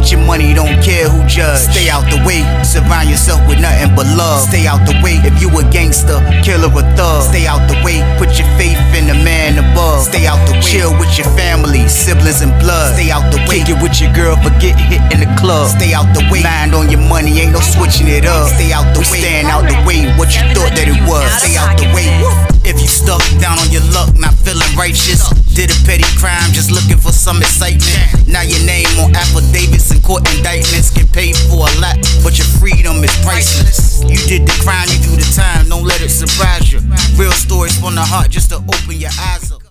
Get your money, don't care who judge. Stay out the way, surround yourself with nothing but love. Stay out the way, if you a gangster, killer or thug. Stay out the way, put your faith in the man above. Stay out the way, chill with your family, siblings and blood. Stay out the way, kick it with your girl, forget hit in the club. Stay out the way, mind on your money, ain't no switching it up. Stay out the way, stand out the way, what you thought that it was. Stay out the way. If you stuck down on your luck, not feeling righteous, did a petty crime, just looking for some excitement. Now your name on affidavits and court indictments, get paid for a lot, but your freedom is priceless. You did the crime, you do the time, don't let it surprise you. Real stories from the heart, just to open your eyes up.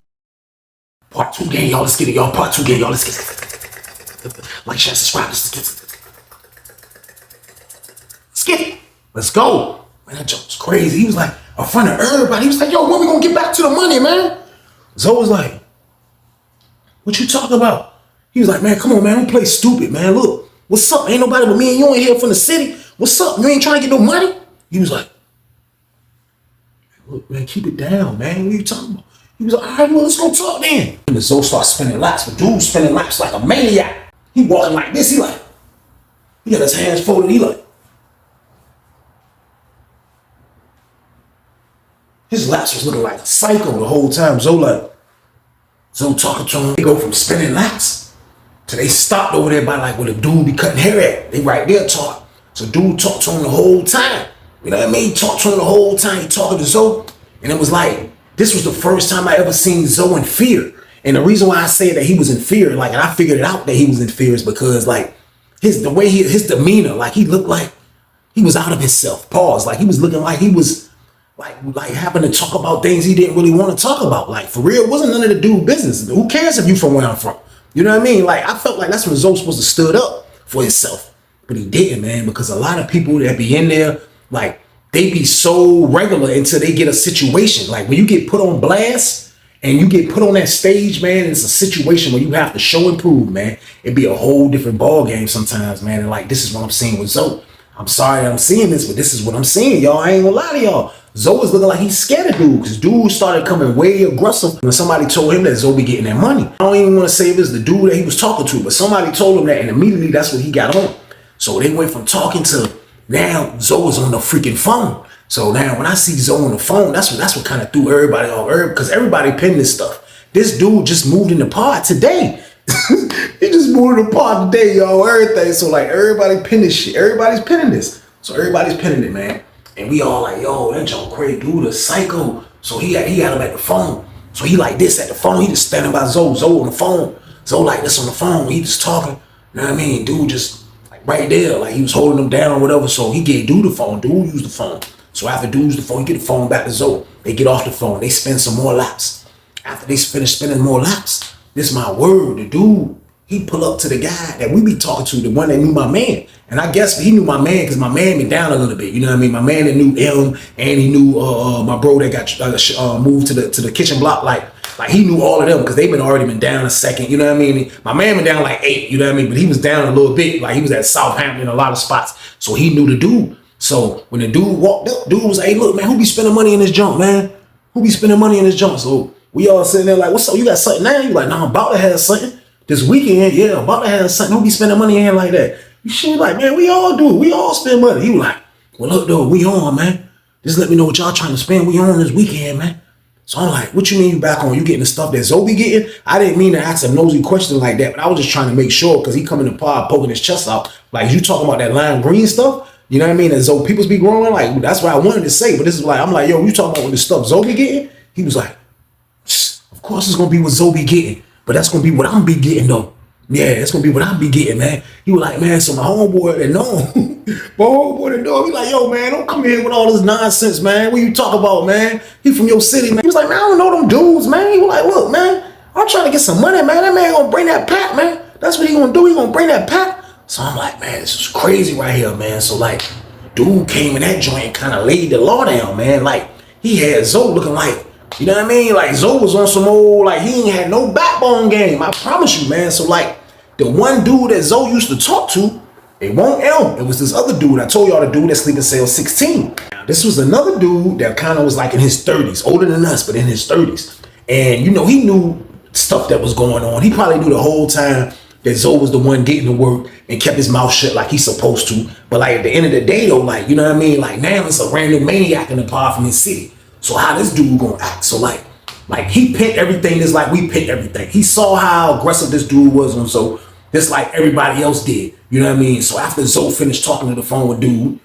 Part 2 gang, y'all, let's get it, y'all. Part 2 gang, y'all, let's get it. Like, share, subscribe, let's get it. Let's go. Man, that joke was crazy. He was like, in front of everybody, he was like, yo, when we gonna get back to the money, man? Zoe was like, what you talking about? He was like, man, come on, man, don't play stupid, man. Look, what's up? Ain't nobody but me and you in here from the city. What's up? You ain't trying to get no money? He was like, look, man, keep it down, man. What are you talking about? He was like, all right, well, let's go talk then. And the Zoe starts spinning laps, but dude's spinning laps like a maniac. He walking like this, he got his hands folded, he like, his laps was looking like a psycho the whole time. Zoe talking to him. They go from spinning laps to they stopped over there by like where the dude be cutting hair at. They right there talk. So dude talked to him the whole time. You know what I mean? He talked to him the whole time. He talking to Zoe. And it was like, this was the first time I ever seen Zoe in fear. And the reason why I say that he was in fear, like, and I figured it out that he was in fear is because like his demeanor, like he looked like he was out of himself. Pause. Like he was looking like he was like having to talk about things he didn't really want to talk about. Like for real, it wasn't none of the dude business. Who cares if you from where I'm from? You know what I mean? Like I felt like that's when Zoe supposed to stood up for himself. But he didn't, man, because a lot of people that be in there, like they be so regular until they get a situation. Like when you get put on blast and you get put on that stage, man, it's a situation where you have to show and prove, man. It'd be a whole different ball game sometimes, man. And like, this is what I'm seeing with Zoe. I'm sorry that I'm seeing this, but this is what I'm seeing, y'all. I ain't gonna lie to y'all. Zoe is looking like he's scared of dude, because dude started coming way aggressive when somebody told him that Zoe be getting that money. I don't even want to say it was the dude that he was talking to, but somebody told him that, and immediately that's what he got on. So they went from talking to now Zoe's on the freaking phone. So now when I see Zoe on the phone, that's what kind of threw everybody off, because everybody pinned this stuff. This dude just moved in the pod today. He just moved in the pod today, y'all. Everything. So like everybody pinned this shit. Everybody's pinning this. So everybody's pinning it, man. And we all like, yo, that John crazy dude, a psycho. So he had him at the phone. So he like this at the phone. He just standing by Zoe on the phone. Zoe like this on the phone. He just talking. You know what I mean? Dude just like right there, like he was holding him down or whatever. So he gave dude the phone. Dude used the phone. So after dude used the phone, he get the phone back to Zoe. They get off the phone. They spend some more laps. After they finish spending more laps, this is my word, the dude, he pull up to the guy that we be talking to, the one that knew my man. And I guess he knew my man because my man been down a little bit. You know what I mean? My man that knew him, and he knew my bro that got moved to the kitchen block. Like he knew all of them because they already been down a second. You know what I mean? My man been down like 8. You know what I mean? But he was down a little bit. Like he was at Southampton in a lot of spots. So he knew the dude. So when the dude walked up, dude was like, hey, look, man, who be spending money in this junk, man? Who be spending money in this junk? So we all sitting there like, what's up? You got something now? You like, nah, I'm about to have something. This weekend, yeah, I'm about to have something. Who be spending money in here like that? You shit like, man, we all do. We all spend money. He was like, well, look, though, we on, man. Just let me know what y'all trying to spend. We on this weekend, man. So I'm like, what you mean you back on? You getting the stuff that Zoe be getting? I didn't mean to ask a nosy question like that, but I was just trying to make sure because he come in the pod poking his chest out. Like, you talking about that lime green stuff? You know what I mean? And Zoe people's be growing. Like, that's what I wanted to say. But this is like, I'm like, yo, you talking about what the stuff Zoe be getting? He was like, of course it's going to be what Zoe be getting. But that's going to be what I'm be getting, though. Yeah, it's going to be what I be getting, man. He was like, man, so my homeboy that know him, my homeboy that know him, he like, yo, man, don't come here with all this nonsense, man. What you talk about, man? He from your city, man. He was like, man, I don't know them dudes, man. He was like, look, man, I'm trying to get some money, man. That man going to bring that pack, man. That's what he going to do. He going to bring that pack. So I'm like, man, this is crazy right here, man. So, like, dude came in that joint and kind of laid the law down, man. Like, he had Zoe looking like, you know what I mean? Like, Zoe was on some old, like, he ain't had no backbone game. I promise you, man. So, like, the one dude that Zoe used to talk to, it won't him. It was this other dude. I told y'all the dude that sleep in cell 16. Now, this was another dude that kind of was like in his 30s, older than us, but in his 30s. And, you know, he knew stuff that was going on. He probably knew the whole time that Zoe was the one getting the work and kept his mouth shut like he's supposed to. But like at the end of the day though, like, you know what I mean? Like now it's a random maniac in the pod from his city. So how this dude gonna act? So like he picked everything just like we picked everything. He saw how aggressive this dude was on Zoe, just like everybody else did. You know what I mean? So after Zoe finished talking to the phone with dude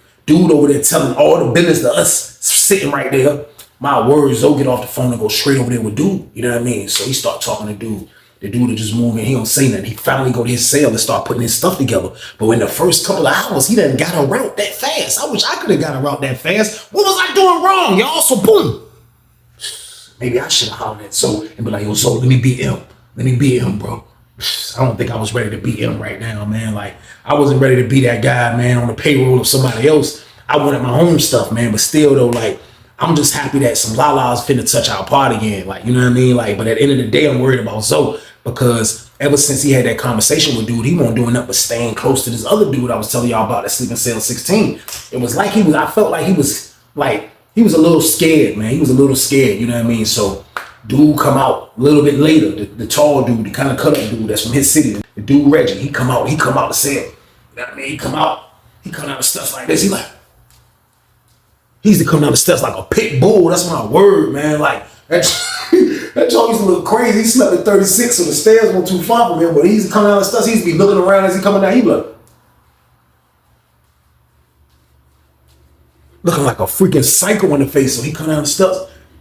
over there telling all the business to us sitting right there. My word, Zoe get off the phone and go straight over there with dude. You know what I mean? So he start talking to dude. The dude is just moving. He don't say nothing. He finally go to his cell and start putting his stuff together. But in the first couple of hours, he done got a route that fast. I wish I could have got a route that fast. What was I doing wrong, y'all? So boom. Maybe I should have hollered at Zoe and be like, yo, Zoe, let me beat him. Let me beat him, bro. I don't think I was ready to beat him right now, man. Like, I wasn't ready to be that guy, man, on the payroll of somebody else. I wanted my own stuff, man. But still, though, like, I'm just happy that some Lala's finna touch our part again. Like, you know what I mean? Like, but at the end of the day, I'm worried about Zoe because ever since he had that conversation with dude, he wasn't doing nothing but staying close to this other dude I was telling y'all about that sleeping cell 16. It was like I felt like he was a little scared, man. He was a little scared, you know what I mean? So dude come out a little bit later, the tall dude, the kind of cut up dude that's from his city, the dude Reggie, he come out the cell. You know what I mean? He come out of stuff like this. He used to come down the steps like a pit bull. That's my word, man. Like that joint used to look crazy. He slept at 36, so the stairs weren't too far from him. But he used to come down the steps. He used to be looking around as he coming down. He be like, looking like a freaking psycho in the face. So he come down the steps.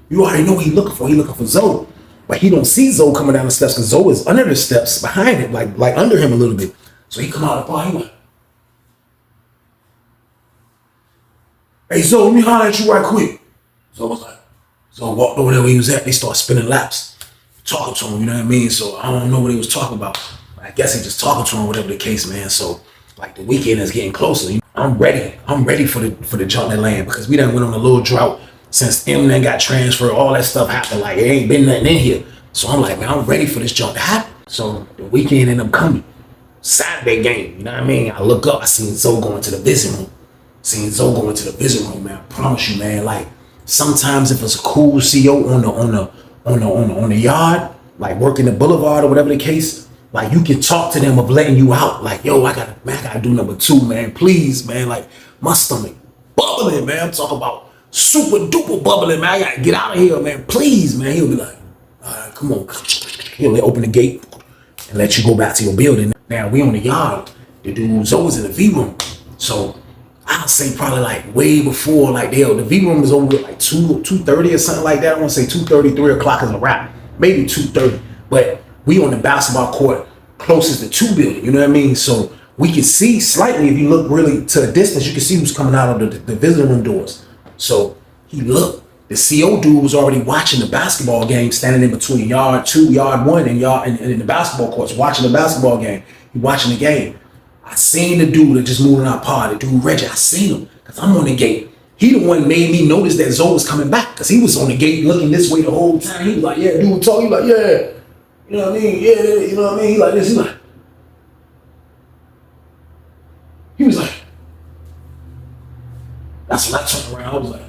You already know what he looking for. He looking for Zoe, but he don't see Zoe coming down the steps because Zoe is under the steps behind him, like under him a little bit. So he come out of the bar. He like, hey, Zoe, let me holler at you right quick. Zoe walked over there where he was at. They start spinning laps, talking to him, you know what I mean? So I don't know what he was talking about. I guess he just talking to him, whatever the case, man. So like the weekend is getting closer. I'm ready for the jump that land because we done went on a little drought since Eminem got transferred. All that stuff happened. Like it ain't been nothing in here. So I'm like, man, I'm ready for this jump to happen. So the weekend ended up coming. Saturday game, you know what I mean? I look up, I seen Zoe going to the visit room. Man. I promise you, man. Like sometimes if it's a cool CO on the yard, like working the boulevard or whatever the case, like you can talk to them of letting you out. Like, yo, I gotta do number 2, man. Please, man. Like my stomach bubbling, man. I'm talking about super duper bubbling, man. I gotta get out of here, man. Please, man. He'll be like, all right, come on. He'll open the gate and let you go back to your building. Now we on the yard. The dude Zoe's in the V room, so I'll say probably like way before like the V room is over at like 2:30 or something like that. I want to say 2:30, 3 o'clock is a wrap. Maybe 2:30. But we on the basketball court closest to 2 building, you know what I mean? So we can see slightly, if you look really to a distance, you can see who's coming out of the visitor room doors. So he looked. The CO dude was already watching the basketball game, standing in between yard 2, yard 1, and in the basketball courts, watching the basketball game. He watching the game. I seen the dude that just moved in our pod, the dude Reggie. I seen him because I'm on the gate. He the one made me notice that Zoe was coming back because he was on the gate looking this way the whole time. He was like, yeah, dude talk. He like, yeah, you know what I mean? Yeah, you know what I mean? He like this. He was like, that's when I turned around. I was like,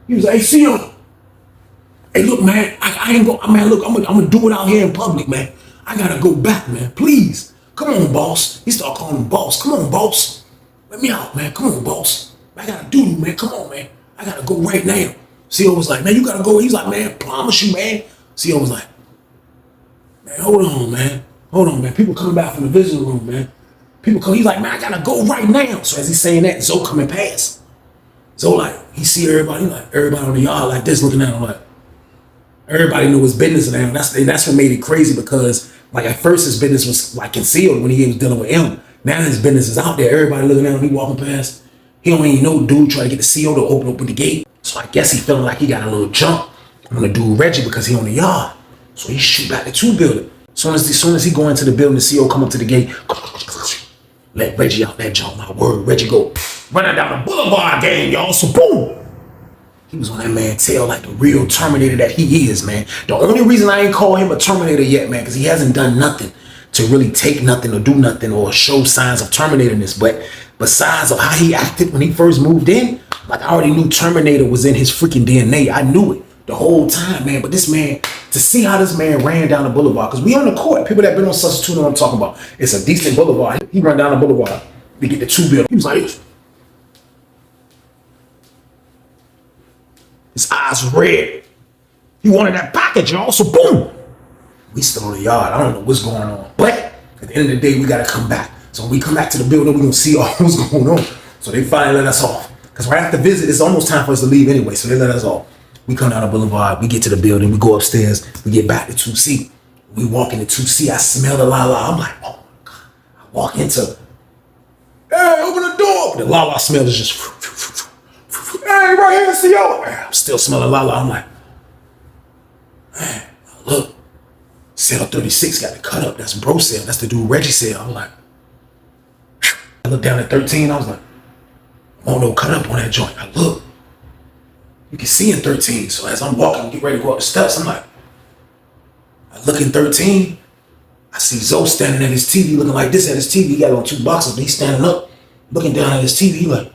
he was like, hey, CO. Hey, look, man, I ain't go, man, look, I'm gonna do it out here in public, man. I gotta go back, man, please. Come on, boss. He started calling him boss. Come on, boss. Let me out, man. Come on, boss. I gotta do you, man. Come on, man. I gotta go right now. CO was like, man, you gotta go. He's like, man, promise you, man. CO was like, man, hold on, man. Hold on, man. People coming back from the visiting room, man. People come. He's like, man, I gotta go right now. So as he's saying that, Zoe coming past. Zoe like, he see everybody, like everybody on the yard like this looking at him like, everybody knew his business now. That's what made it crazy because like at first his business was like concealed when he was dealing with him. Now his business is out there. Everybody looking at him, he walking past. He don't even know dude trying to get the CO to open the gate. So I guess he feeling like he got a little jump on the dude Reggie because he on the yard. So he shoot back the 2 building. Soon as he go into the building, the CO come up to the gate. Let Reggie out that jump. My word, Reggie go running down the boulevard game, y'all. So boom. He was on that man's tail like the real Terminator that he is, man. The only reason I ain't call him a Terminator yet, man, because he hasn't done nothing to really take nothing or do nothing or show signs of Terminatorness. But besides of how he acted when he first moved in, like I already knew Terminator was in his freaking DNA. I knew it the whole time, man. But this man to see how this man ran down the boulevard. Because we on the court. People that been on substitute know what I'm talking about. It's a decent boulevard. He ran down the boulevard to get the 2 building. He was like, his eyes was red. He wanted that package, y'all. So boom. We still on the yard. I don't know what's going on. But at the end of the day, we got to come back. So when we come back to the building, we're going to see all what's going on. So they finally let us off. Because right after the visit, it's almost time for us to leave anyway. So they let us off. We come down the boulevard. We get to the building. We go upstairs. We get back to 2C. We walk into 2C. I smell the la-la. I'm like, oh, my God. I walk into, hey, open the door. The la-la smell is just, hey, right here, see y'all. I'm still smelling la-la. I'm like, man, look. Cell 36 got the cut up. That's bro cell. That's the dude Reggie cell. I'm like, I look down at 13. I was like, oh no, cut up on that joint. I look. You can see in 13. So as I'm walking, get ready to go up the steps, I'm like, I look in 13. I see Zoe standing at his TV looking like this at his TV. He got on 2 boxes, but he's standing up, looking down at his TV. He like,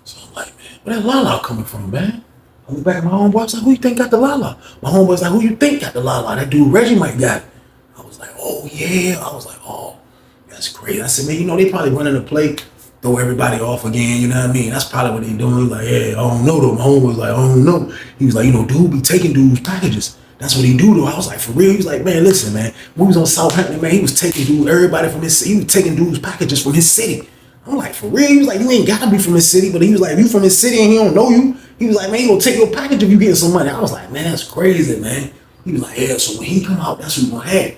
so I'm like, man, where that la-la coming from, man? I look back at my homeboy, I was like, who you think got the la-la? My homeboy's like, who you think got the la-la? That dude Reggie might got it. I was like, oh yeah. I was like, oh, that's great. I said, man, you know, they probably running the play, throw everybody off again, you know what I mean? That's probably what they doing. He's like, yeah, I don't know though. My homeboy was like, I don't know. He was like, you know, dude be taking dudes' packages. That's what he do though. I was like, for real? He was like, man, listen, man, when we was on Southampton, man, he was taking everybody from his city. He was taking dudes' packages from his city. I'm like, for real? He was like, you ain't gotta be from his city, but he was like, if you from his city and he don't know you, he was like, man, he gonna take your package if you getting some money. I was like, man, that's crazy, man. He was like, yeah, so when he come out, that's what we gonna have.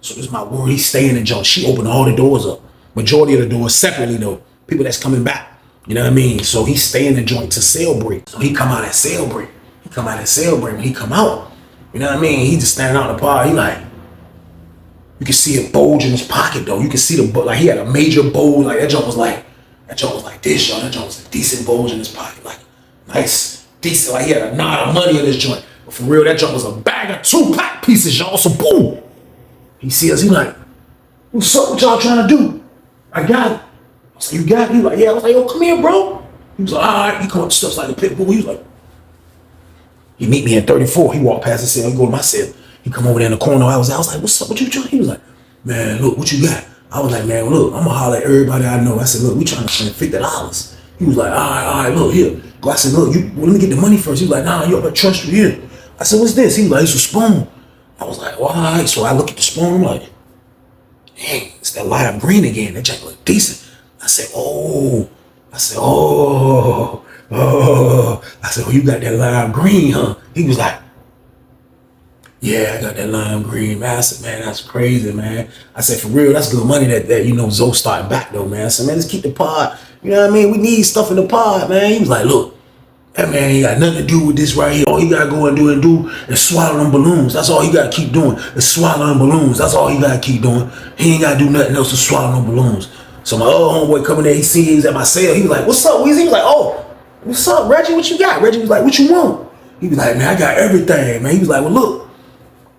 So this is my word, he's staying in John. She opened all the doors up. Majority of the doors separately though. People that's coming back. You know what I mean? So he's staying in joint to sale break. So he come out at sale break. When he come out, you know what I mean? He just standing out in the bar. He like, you can see a bulge in his pocket though. You can see the, like he had a major bulge. Like that joint was like this, y'all. That joint was a decent bulge in his pocket. Like nice, decent. Like he had a knot of money in his joint. But for real, that joint was a bag of 2-pack pieces, y'all. So boom. He see us, he like, what's up, what y'all trying to do? I got it. I was like, you got it? He was like, yeah. I was like, yo, come here, bro. He was like, all right. He come up the steps like the pit bull. He was like, he meet me at 34. He walked past the cell. He go to my cell. He come over there in the corner. I was like, what's up? What you trying? He was like, man, look, what you got? I was like, man, look, I'm gonna holler at everybody I know. I said, look, we trying to spend $50. He was like, all right, look, here. I said, look, let me get the money first. He was like, nah, you better trust you here. I said, what's this? He was like, it's a spoon. I was like, well, all right. So I look at the spoon. I'm like, dang, it's that light of green again. That jack look decent. I said, oh. I said, oh. I said, oh, you got that lime green, huh? He was like, yeah, I got that lime green, man. I said, man, that's crazy, man. I said, for real, that's good money that you know, Zoe starting back though, man. I said, man, let's keep the pod. You know what I mean? We need stuff in the pod, man. He was like, look, that man ain't got nothing to do with this right here. All he gotta go and do is swallow them balloons. That's all he gotta keep doing, is swallowing balloons. That's all he gotta keep doing. He ain't gotta do nothing else to swallow no balloons. So my old homeboy coming there, he see he was at my cell. He was like, what's up, Weezy? He was like, oh, what's up, Reggie? What you got? Reggie was like, what you want? He was like, man, I got everything, man. He was like, well, look,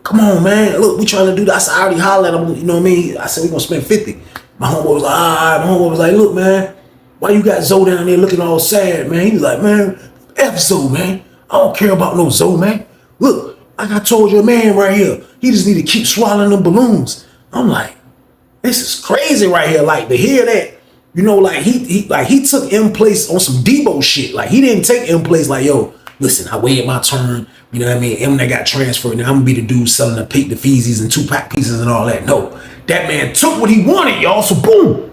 come on, man. Look, we trying to do that. I said, I already hollered at him, you know what I mean? I said, we gonna spend 50. My homeboy was like, all right. My homeboy was like, look, man, why you got Zoe down there looking all sad, man? He was like, man, F Zoe, man. I don't care about no Zoe, man. Look, like I told your man right here, he just need to keep swallowing them balloons. I'm like, this is crazy right here. Like, to hear that, you know, like he took in place on some Debo shit. Like, he didn't take in place like, yo, listen, I waited my turn. You know what I mean? And when I got transferred, now I'm gonna be the dude selling the feezies and 2-pack pieces and all that. No, that man took what he wanted, y'all. So boom,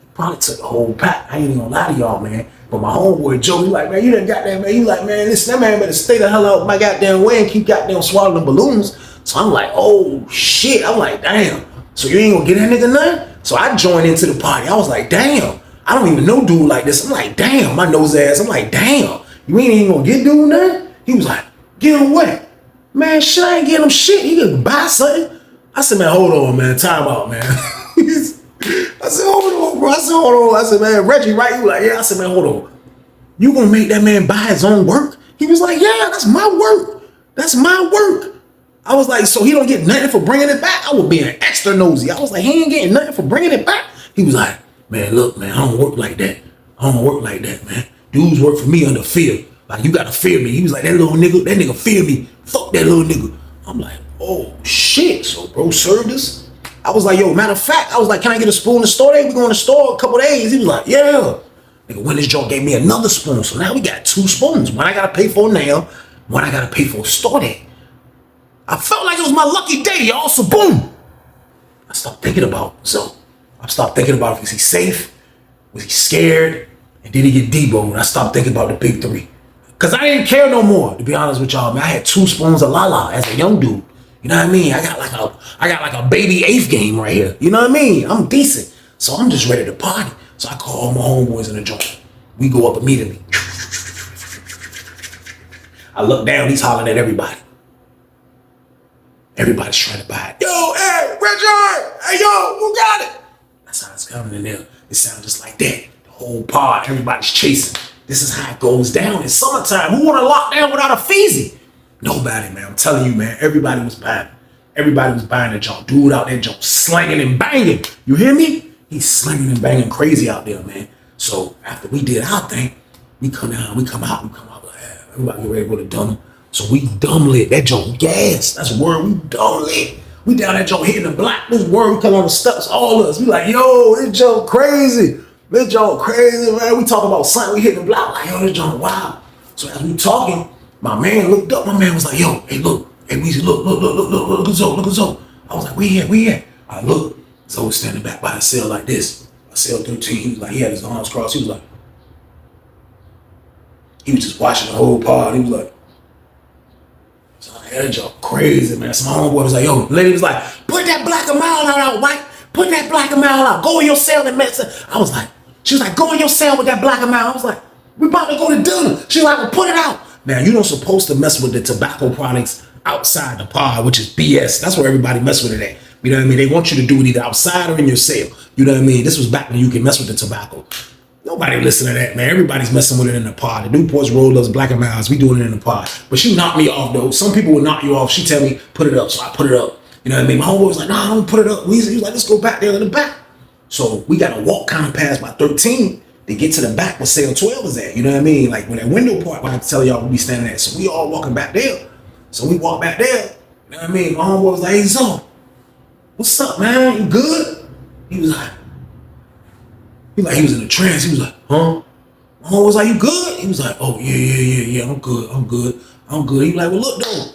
he probably took the whole pack. I ain't even gonna lie to y'all, man. But my homeboy Joe, he like, man, you done got that, man. He like, man, listen, that man better stay the hell out my goddamn way and keep goddamn swallowing the balloons. So I'm like, oh shit. I'm like, damn. So you ain't gonna get that nigga nothing? So I joined into the party. I was like, damn. I don't even know dude like this. I'm like, damn, my nose ass. I'm like, damn. You ain't even gonna get dude nothing? He was like, get him what? Man, shit, I ain't getting him shit. He could buy something. I said, man, hold on, man. Time out, man. I said, hold on, bro. I said, hold on. I said, man, Reggie, right? He was like, yeah. I said, man, hold on. You gonna make that man buy his own work? He was like, yeah, that's my work. That's my work. I was like, so he don't get nothing for bringing it back? I was being extra nosy. I was like, he ain't getting nothing for bringing it back? He was like, man, look, man, I don't work like that. I don't work like that, man. Dudes work for me under fear. Like, you gotta fear me. He was like, that nigga fear me. Fuck that little nigga. I'm like, oh shit. So bro served us. I was like, yo, matter of fact, I was like, can I get a spoon in the store day? We going to the store a couple days. He was like, yeah. Nigga, when this joint gave me another spoon. So now we got 2 spoons. One I gotta pay for now, one I gotta pay for a store day. I felt like it was my lucky day, y'all. So boom. I stopped thinking about it. So I stopped thinking about, was he safe? Was he scared? And did he get deboed? I stopped thinking about the big 3. Cause I didn't care no more, to be honest with y'all, man. I had 2 spoons of Lala as a young dude. You know what I mean? I got like a baby 8th game right here. You know what I mean? I'm decent. So I'm just ready to party. So I call all my homeboys in the joint. We go up immediately. I look down, he's hollering at everybody. Everybody's trying to buy it. Yo, hey, Reggie! Hey, yo, who got it? That's how it's coming in there. It sounds just like that. The whole pod, everybody's chasing. This is how it goes down in summertime. Who want to lock down without a feezy? Nobody, man. I'm telling you, man. Everybody was buying. Everybody was buying the junk. Dude out there junk slanging and banging. You hear me? He's slinging and banging crazy out there, man. So after we did our thing, we come out. Like, everybody get ready to go to dumb. So we dumb lit. That junk gas. That's a word. We dumb lit. We down that junk hitting the block. This word, we come on the steps, all of us. We like, yo, this junk crazy. This junk crazy, man. We talking about something. We hitting the block. Like, yo, this junk wild. So as we talking, my man looked up. My man was like, yo, hey, look. Hey, Weezy, look at Zoe. I was like, we here. I look. Zoe was standing back by the cell like this. A cell 13. He was like, he had his arms crossed. He was just watching the whole pod. He was like, so that joke crazy, man. So my homeboy was like, yo, the lady was like, put that black and mild out, white. Put that black and mild out. Go in your cell and mess it. I was like, she was like, go in your cell with that black and mild. I was like, we about to go to dinner. She was like, well, put it out. Now, you don't supposed to mess with the tobacco products outside the pod, which is BS. That's where everybody mess with it at. You know what I mean? They want you to do it either outside or in your cell. You know what I mean? This was back when you could mess with the tobacco. Nobody listen to that, man. Everybody's messing with it in the pod. The Newports, Rollers, Black and Miles, we doing it in the pod. But she knocked me off, though. Some people would knock you off. She tell me, put it up. So I put it up. You know what I mean? My homeboy was like, nah, don't put it up. He was like, let's go back there in the back. So we got to walk kind of past by 13 to get to the back where cell 12 is at. You know what I mean? Like when that window part, I have to tell y'all we be standing at. So we all walking back there. So we walk back there. You know what I mean? My homeboy was like, hey, so, what's up, man? You good? He was in a trance. He was like, huh? My homeboy was like, you good? He was like, oh, yeah, I'm good. He was like, well, look, though.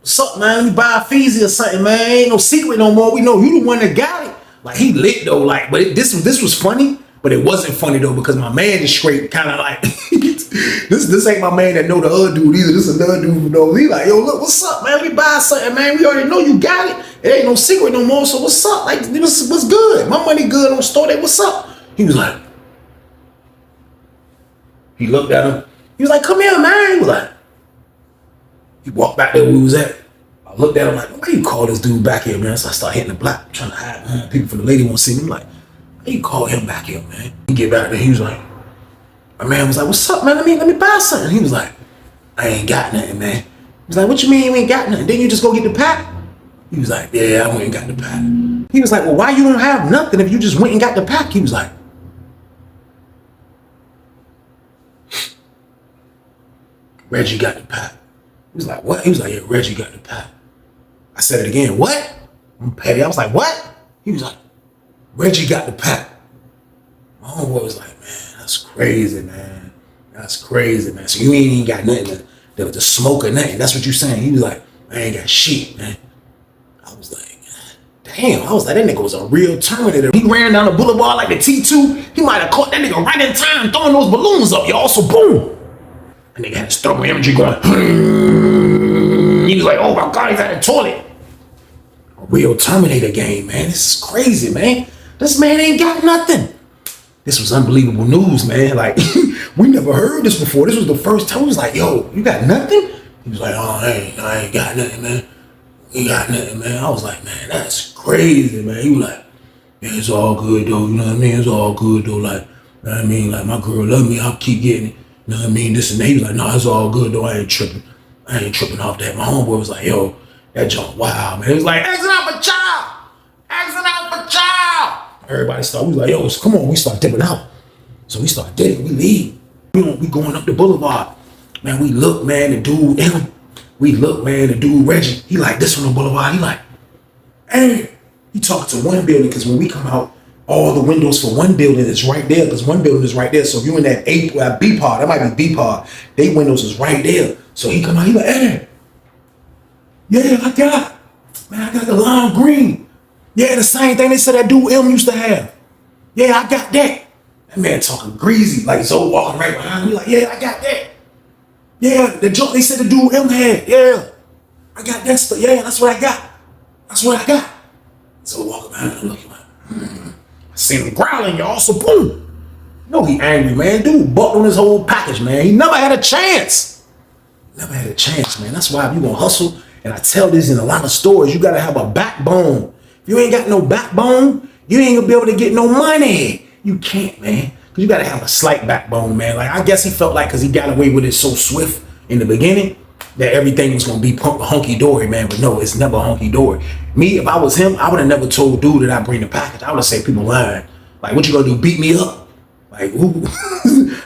What's up, man? You buy a feezy or something, man. Ain't no secret no more. We know you the one that got it. Like, he lit, though. Like, but this was funny. But it wasn't funny, though, because my man is straight kind of like, this ain't my man that know the other dude either. This is another dude who knows. He like, yo, look, what's up, man? We buy something, man. We already know you got it. It ain't no secret no more, so what's up? Like, what's good? My money good on the store day. What's up? He was like, he looked at him. He was like, come here, man. He was like, he walked back there where we was at. I looked at him like, why you call this dude back here, man? So I start hitting the block, trying to hide, man. People from the lady won't see me. I'm like, why you call him back here, man? He get back there, he was like, my man was like, what's up, man? Let me buy something. He was like, I ain't got nothing, man. He was like, what you mean you ain't got nothing? Didn't you just go get the pack? He was like, yeah, I went and got the pack. He was like, well, why you don't have nothing if you just went and got the pack? He was like, Reggie got the pack. He was like, what? He was like, yeah, Reggie got the pack. I said it again, what? I'm petty. I was like, what? He was like, Reggie got the pack. My homeboy was like, man, that's crazy, man. That's crazy, man. So you ain't even got nothing to smoke or nothing. That's what you saying. He was like, I ain't got shit, man. I was like, damn. I was like, that nigga was a real Terminator. He ran down the boulevard like the T2. He might have caught that nigga right in time throwing those balloons up, y'all. So boom. That nigga had his thermal energy going. He was like, oh my God, he's at the toilet. A real Terminator game, man. This is crazy, man. This man ain't got nothing. This was unbelievable news, man. Like, we never heard this before. This was the first time. He was like, yo, you got nothing? He was like, oh, I ain't got nothing, man. You got nothing, man. I was like, man, that's crazy, man. He was like, man, it's all good, though. You know what I mean? It's all good, though. Like, you know what I mean? Like, my girl love me. I'll keep getting it. You know what I mean? This and that. He was like, no, it's all good, though. I ain't tripping off that. My homeboy was like, yo, that junk, wow, man. He was like, exit out for child. Exit out for child. Everybody started, we was like, yo, come on. We start dipping out. So we start dipping. We leave. We going up the boulevard. Man, we look, man, the dude, the dude Reggie, he like this on the boulevard. He like, hey, he talking to one building, because when we come out, all the windows for one building is right there, because one building is right there. So if you're in that B part, that might be B part, they windows is right there. So he come out, he like, hey, yeah, I got the lime green. Yeah, the same thing they said that dude M used to have. Yeah, I got that. That man talking greasy, like Zoe walking right behind me, like, yeah, I got that. Yeah, the joint they said the dude M had. Yeah, I got that stuff. Yeah, that's what I got. That's what I got. So walking behind him, looking like, I seen him growling, y'all. So boom. No, he angry, man. Dude bucked on his whole package, man. He never had a chance. Never had a chance, man. That's why if you gonna hustle, and I tell this in a lot of stories, you gotta have a backbone. If you ain't got no backbone, you ain't gonna be able to get no money. You can't, man. Cause you gotta have a slight backbone, man. Like, I guess he felt like, cause he got away with it so swift in the beginning, that everything was gonna be hunky-dory, man. But no, it's never hunky-dory. Me, if I was him, I would have never told dude that I bring the package. I would have said people lying. Like, what you gonna do, beat me up? Like, who?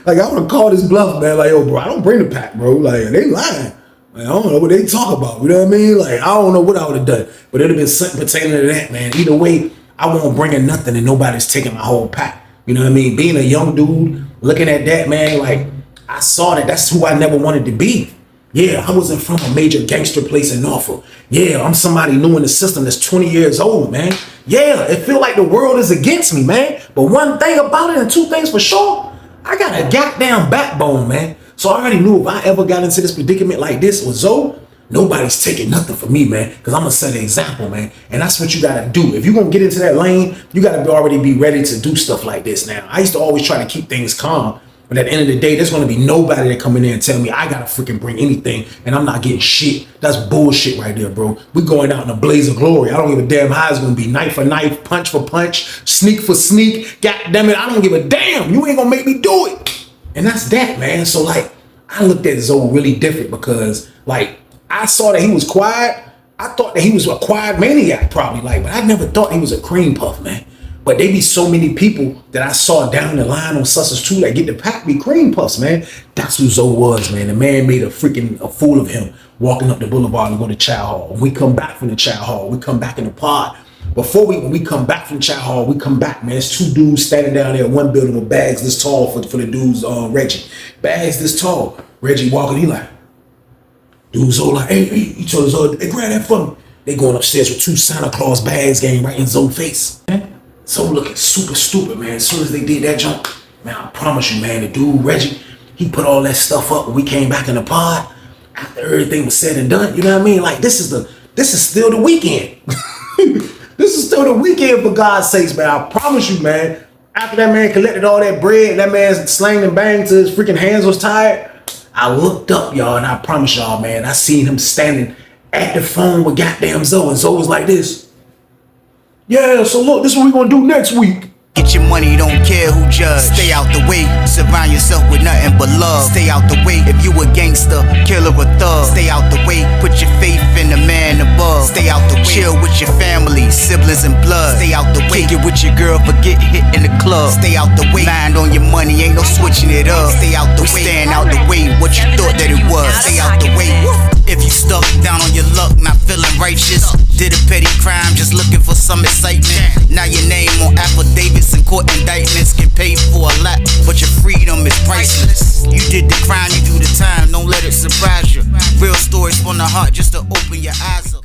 Like, I would have called his bluff, man. Like, yo, bro, I don't bring the pack, bro. Like, they lying. Like, I don't know what they talk about. You know what I mean? Like, I don't know what I would have done. But it would have been something pertaining to that, man. Either way, I won't bring in nothing and nobody's taking my whole pack. You know what I mean? Being a young dude, looking at that, man, like, I saw that that's who I never wanted to be. Yeah, I wasn't from a major gangster place in Norfolk. Yeah, I'm somebody new in the system that's 20 years old, man. Yeah, it feel like the world is against me, man. But one thing about it, and two things for sure, I got a goddamn backbone, man. So I already knew if I ever got into this predicament like this with Zoe, nobody's taking nothing from me, man, because I'm going to set an example, man. And that's what you got to do. If you're going to get into that lane, you got to already be ready to do stuff like this now. I used to always try to keep things calm. But at the end of the day, there's going to be nobody that come in there and tell me I got to freaking bring anything and I'm not getting shit. That's bullshit right there, bro. We going out in a blaze of glory. I don't give a damn how it's going to be. Knife for knife, punch for punch, sneak for sneak. God damn it, I don't give a damn. You ain't going to make me do it. And that's that, man. So, like, I looked at Zoe really different because, like, I saw that he was quiet. I thought that he was a quiet maniac probably, like, but I never thought he was a cream puff, man. But they be so many people that I saw down the line on Sussex 2 that get the pack be cream puffs, man. That's who Zoe was, man. The man made a fool of him walking up the boulevard and go to Chow Hall. When we come back from the Chow Hall, we come back in the pod. When we come back from Chow Hall, we come back, man. It's two dudes standing down there in one building with bags this tall for the dudes, Reggie. Bags this tall. Reggie walking, he like, dudes all like, hey, he told us, hey, grab that for me. They going upstairs with two Santa Claus bags game right in Zoe's face. So looking super stupid, man. As soon as they did that jump, man, I promise you, man, the dude, Reggie, he put all that stuff up when we came back in the pod. After everything was said and done, you know what I mean? Like, this is still the weekend. This is still the weekend, for God's sakes, man. I promise you, man. After that man collected all that bread, that man slanged and banged till his freaking hands was tired. I looked up, y'all, and I promise y'all, man, I seen him standing at the phone with goddamn Zoe, and Zoe was like this. Yeah, so look, this is what we're gonna do next week. Get your money, don't care who judge. Stay out the way, surround yourself with nothing but love. Stay out the way, if you a gangster, killer or thug. Stay out the way, put your faith in the man above. Stay out the way, chill with your family, siblings and blood. Stay out the way, kick it with your girl, forget hit in the club. Stay out the way, mind on your money, ain't no switching it up. Stay out the way, stand out the way, what you thought that it was. Stay out the way, if you stuck down on your luck, not feeling righteous. Did a petty crime, just looking for some excitement. Now your name on affidavits and court indictments get paid for a lot, but your freedom is priceless. You did the crime, you do the time, don't let it surprise you. Real stories from the heart, just to open your eyes up.